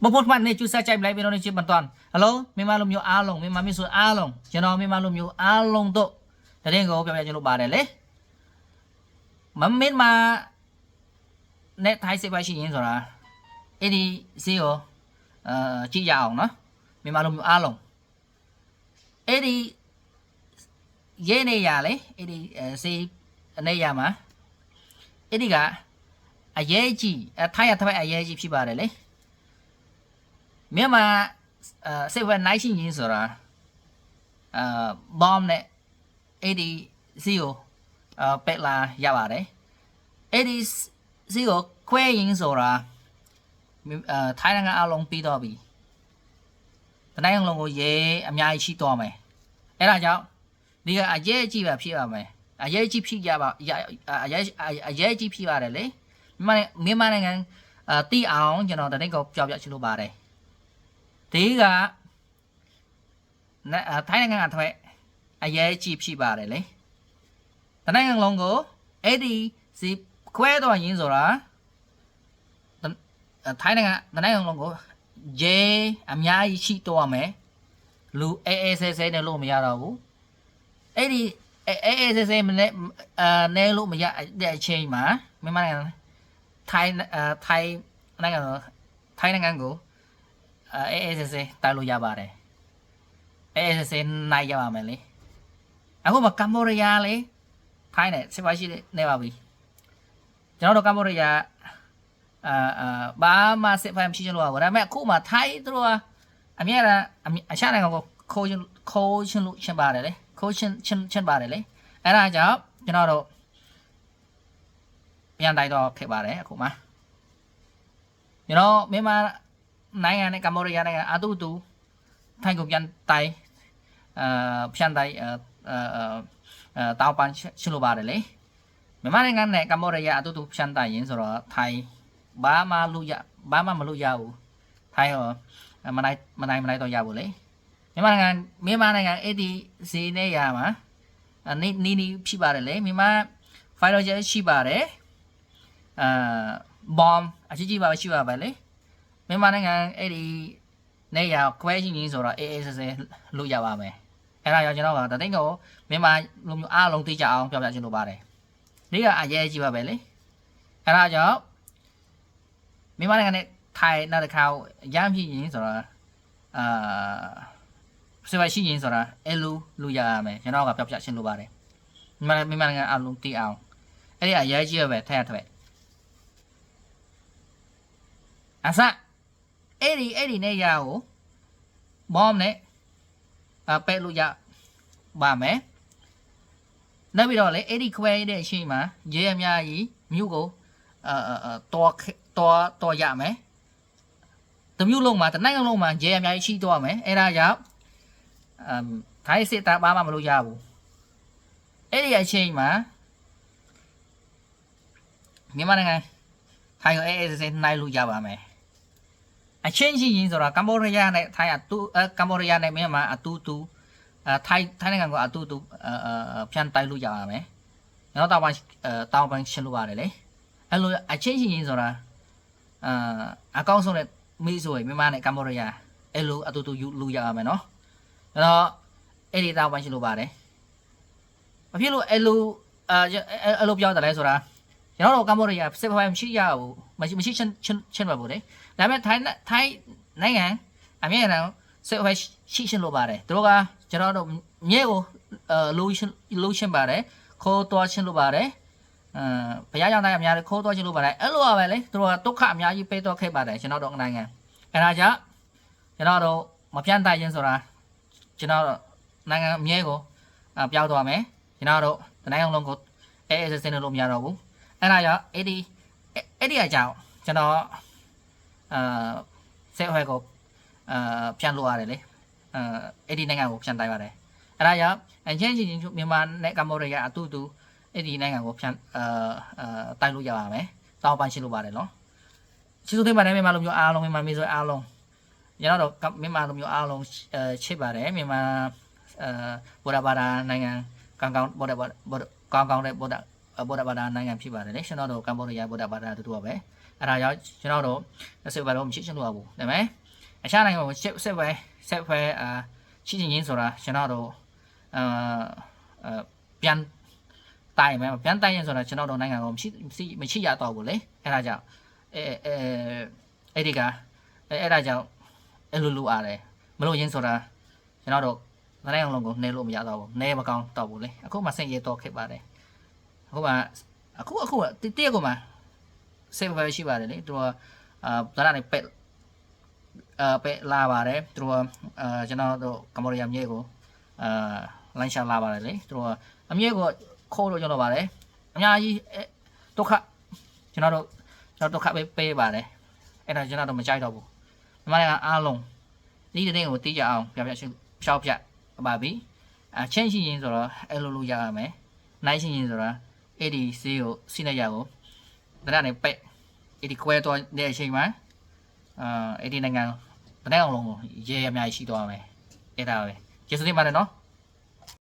บางคนมันในจุดใส่ใจไหลไปโดนในจิตบันตอนฮัลโหลมีมาลมอยู่อาลงมีมามีส่วนอาลงจะนอนมีมาลมอยู่อาลงโตแต่เรื่องก็เป็นจะรู้บาดเลยมันไม่มาในไทยเสียไปชิ้นส่วนละไอ้ดีสิโอจียาวเนาะมีมาลมอยู่อาลงไอ้ดีเย่ในยาเลยไอ้ดีสิในยามาไอ้ดีกะอาเย่จีไทยทำไมอาเย่จีพี่บาดเลยမြန်မာစစ်ဘက်နိုင်ရှိရင်းဆိုတာbomb နဲ့80ကိုပက်လာရပါတယ်80ကိုခွဲရင်းဆိုတာထိုင်းနိုင်ငံအလုံးပြီးတော့ပြီတနိုင်လုံးကိုရေအများကြီးရှိတော့မယ်အဲ့ဒါကြောင့်ဒီကအရေးကြီးပဲဖြစ်ရမယ်အရေးကြီးဖြစ်ရပါအရေးကြီးဖြစ်ရတယ်လေမြန်မာနိုင်ငံတီးအောင်ကျွန်တော်တနေ့ကိုပြောပြချင်လို့ပါတယ်ဒီကထိုင်းနိုင်ငံအထွက်အရေးကြီးဖြစ်ပါတယ်လေတနိုင်ငံလုံးကိုအဲ့ဒီစီခွဲတော့ရင်းဆိုတာထိုင်းနိုင်ငံတနိုင်ငံလုံးကိုရေအများကြီးရှိတော့မယ်လူအေးဆဲဆဲနဲ့လို့မရတော့ဘူးအဲ့ဒီအေးဆဲဆဲနဲလို့မရတဲ့အချိန်မှာမြန်မာနိုင်ငံထိုင်းနိုင်ငံကိုအေးဆဲဆဲတိုက်လို့ရပါတယ်အေးဆဲဆဲနိုင်ရပါမယ်လေအခုမှကမ္ဘောဒီးယားလေထိုင်းနဲ့စစ်ပါရှိနေပါပြီကျွန်တော်တို့ကမ္ဘောဒီးယားဘာမှစစ်ဖမ်းဖြစ်ချင်လို့ပါဒါပေမဲ့အခုမှထိုင်းတို့ကအမြဲတမ်းအရှာနိုင်ငံကိုခိုးချင်လို့ရှင်းပါတယ်လေခိုးရှင်းပါတယ်လေအဲ့ဒါကြောင့်ကျွန်တော်တို့ပြန်တိုက်တော့ခဲ့ပါတယ်အခုမှကျွန်တော်မြန်မာနိုင်ငံနဲ့ကမ္ဘောဒီးယားနိုင်ငံအတူတူထိုင်းကိုပြန်တိုက်ပြန်တိုက်တောက်ပန်းရှင်းလို့ပါတယ်လေမြန်မာနိုင်ငံနဲ့ကမ္ဘောဒီးယားအတူတူပြန်တိုက်ရင်ဆိုတော့ထိုင်းဘာမှမလုပ်ရဘူးထိုင်းရောမနိုင်တော့ရဘူးလေမြန်မာနိုင်ငံအဲ့ဒီစီနေရမှာနီဖြစ်ပါတယ်လေမြန်မာဖိုင်လိုဂျယ်ရှိပါတယ်bomb အကြီးပါရှိပါပဲလေမြန်မာနိုင်ငံအဲ့ဒီနေရခွဲချင်းချင်းဆိုတော့အေးဆဲဆဲလို့ရပါမယ်အဲ့ဒါကြောင့်ကျွန်တော်ကတသိန်းကိုမြန်မာလူမျိုးအားလုံးသိကြအောင်ပြောပြချင်လို့ပါတယ်ဒီကအရေးကြီးပါပဲလေအဲ့ဒါကြောင့်မြန်မာနိုင်ငံနဲ့ထိုင်းနောက်တစ်ခါရမ်းဖြစ်ရင်ဆိုတော့စပါရှိရင်ဆိုတာအဲ့လိုလူရရမယ်ကျွန်တော်ကပြောပြချင်လို့ပါတယ်မြန်မာနိုင်ငံအားလုံးသိအောင်အဲ့ဒီအရေးကြီးပဲထည့်ထွက်အစအဲ့ဒီနဲ့ရကိုဘောမနဲ့ပဲလို့ရပါမယ်နောက်ပြီးတော့လေအဲ့ဒီခွဲတဲ့အချိန်မှာရေအများကြီးမြို့ကိုတော်ရမယ်တမြို့လုံးမှာတနိုင်ငံလုံးမှာရေအများကြီးရှိတော့မယ်အဲ့ဒါကြောင့်ထိုင်းစစ်သားဘာမှမလုပ်ရဘူးအဲ့ဒီအချိန်မှာမြန်မာနိုင်ငံထိုင်းကိုအေးစေးနိုင်လို့ရပါမယ်အချင်းချင်းရင်ဆိုတော့ကမ္ဘောဒီးယားနဲ့ထိုင်းကမ္ဘောဒီးယားနဲ့မြန်မာအတူတူထိုင်းနိုင်ငံကအတူတူပြန်တိုက်လို့ရပါမယ်နောက်တောင်ပိုင်းရှင်းလို့ရတယ်လေအဲ့လိုအချင်းချင်းရင်ဆိုတာအကောင့်ဆုံးနဲ့မိဆိုရင်မြန်မာနဲ့ကမ္ဘောဒီးယားအဲ့လိုအတူတူယူလို့ရပါမယ်နော်အဲ့တော့အဲ့ဒီတောင်ပိုင်းရှင်းလို့ပါတယ်ဘာဖြစ်လို့အဲ့လိုပြောတယ်လဲဆိုတာကျွန်တော်တို့ကမ္ဘောဒီးယားစစ်ပိုင်းမရှိရဘူးမရှိချင်းပါဘူးလေဒါပေမဲ့ထိုင်းနိုင်ငံအမြဲတမ်းစစ်ပိုင်းရှိချင်းလို့ပါတယ်သူတို့ကကျွန်တော်တို့မြဲကိုလိုချင်းပါတယ်ခိုးသွားချင်းလို့ပါတယ်ဘုရားကြောင့်တိုင်းအများကြီးခိုးသွားချင်းလို့ပါတယ်အဲ့လိုပဲလေသူတို့ကဒုက္ခအများကြီးပေးတော့ခဲ့ပါတယ်ကျွန်တော်တို့နိုင်ငံအဲ့ဒါကြောင့်ကျွန်တော်တို့မပြန့်တိုက်ချင်းဆိုတာကျွန်တော်နိုင်ငံမြဲကိုပြောင်းသွားမယ်ကျွန်တော်တို့နိုင်ငံလုံးကိုအေးစင်းလို့မရတော့ဘူးအဲ့ဒါကြောင့်အဲ့ဒီအကြောင်းကျွန်တော်ဆက်ဟွဲကိုပြန်လို့ရတယ်လေအဲ့ဒီနိုင်ငံကိုပြန်တိုက်ပါတယ်အဲ့ဒါကြောင့်အချင်းချင်းမြန်မာနဲ့ကမ္ဘောဒီးယားအတူတူအဲ့ဒီနိုင်ငံကိုပြန်တိုက်လို့ရပါမယ်တောင်းပန်ရှင်းလို့ပါတယ်နော်ကျေးဇူးတင်ပါတယ်မြန်မာလူမျိုးအားလုံးမြန်မာမျိုးဆိုအားလုံးကျွန်တော်တို့မြန်မာလူမျိုးအားလုံးချစ်ပါတယ်မြန်မာဘောဓဘာသာနိုင်ငံကောင်းတဲ့ဘောဓဘာသာနိုင်ငံဖြစ်ပါတယ်လေကျွန်တော်တို့ကမ္ဘောဒီးယားဘောဓဘာသာတူတူပါပဲ အဲ့ဒါကြောင့်ကျွန်တော်တို့စစ်ပွဲတော့မရှိချင်လို့ဘူးဒါပေမဲ့အရှားနိုင်ငံကိုစစ်ပွဲရှိချင်ရင်ဆိုတာကျွန်တော်တို့ပြန်တိုင်မယ်ပြန်တိုင်ရင်ဆိုတာကျွန်တော်တို့နိုင်ငံကိုမရှိရတော့ဘူးလေအဲ့ဒါကြောင့်အဲ့ဒီကအဲ့ဒါကြောင့်အဲ့လိုအားတယ်မလို့ရင်းဆိုတာကျွန်တော်တို့နိုင်ငံလုံးကိုနေလို့မရတော့ဘူးနေမကောင်းတော့ဘူးလေအခုမှစိတ်ရတော့ခက်ပါတယ်အခုတည့်ကိုမှစေဘယ်ရှိပါတယ်လေသူကဒါနဲ့ပက်လာပါတယ်သူကကျွန်တော်တို့ကမ္ဘောဒီးယားမြေကိုလမ်းရှာလာပါတယ်လေသူကအမြေကိုခိုးလို့ကျွန်တော်ပါတယ်အများကြီးဒုက္ခကျွန်တော်ဒုက္ခပေးပါတယ်အဲ့ဒါကျွန်တော်တို့မကြိုက်တော့ဘူးဒီမှာကအားလုံးဒီတဲ့ကိုတီးကြအောင်ဖြောက်ပြပါပြီချင်းရှိရင်ဆိုတော့အဲ့လိုလုပ်ရရမယ်နိုင်ရှိရင်ဆိုတော့အဲ့ဒီစီးကိုစီးနေရကိုဒါနဲ့ပက်အဲ့ဒီခွဲတော့တဲ့အချိန်မှာအဲ့ဒီနိုင်ငံတနေ့အောင်လုံးကိုရေအများကြီးရှိသွားမယ်အဲ့ဒါပဲကျေးဇူးတင်ပါတယ်နော်